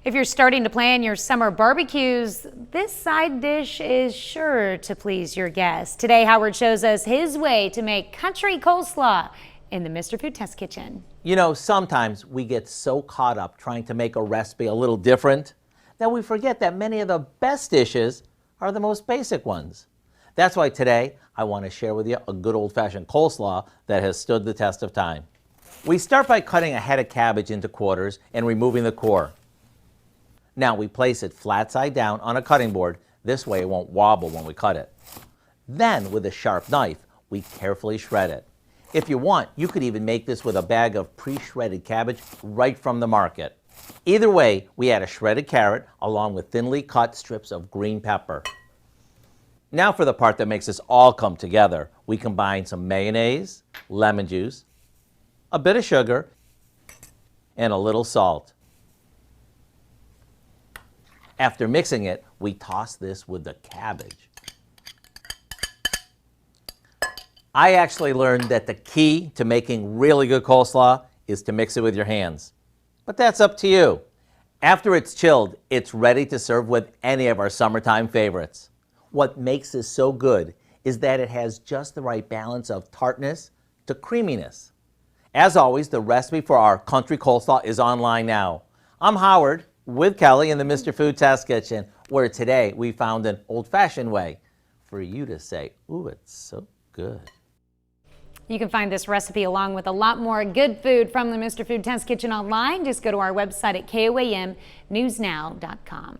If you're starting to plan your summer barbecues, this side dish is sure to please your guests. Today, Howard shows us his way to make country coleslaw in the Mr. Food Test Kitchen. You know, sometimes we get so caught up trying to make a recipe a little different that we forget that many of the best dishes are the most basic ones. That's why today I want to share with you a good old-fashioned coleslaw that has stood the test of time. We start by cutting a head of cabbage into quarters and removing the core. Now we place it flat side down on a cutting board. This way it won't wobble when we cut it. Then with a sharp knife, we carefully shred it. If you want, you could even make this with a bag of pre-shredded cabbage right from the market. Either way, we add a shredded carrot along with thinly cut strips of green pepper. Now for the part that makes this all come together, we combine some mayonnaise, lemon juice, a bit of sugar, and a little salt. After mixing it, we toss this with the cabbage. I actually learned that the key to making really good coleslaw is to mix it with your hands. But that's up to you. After it's chilled, it's ready to serve with any of our summertime favorites. What makes this so good is that it has just the right balance of tartness to creaminess. As always, the recipe for our country coleslaw is online now. I'm Howard with Kelly in the Mr. Food Test Kitchen, where today we found an old-fashioned way for you to say, ooh, it's so good. You can find this recipe along with a lot more good food from the Mr. Food Test Kitchen online. Just go to our website at KOAMnewsnow.com.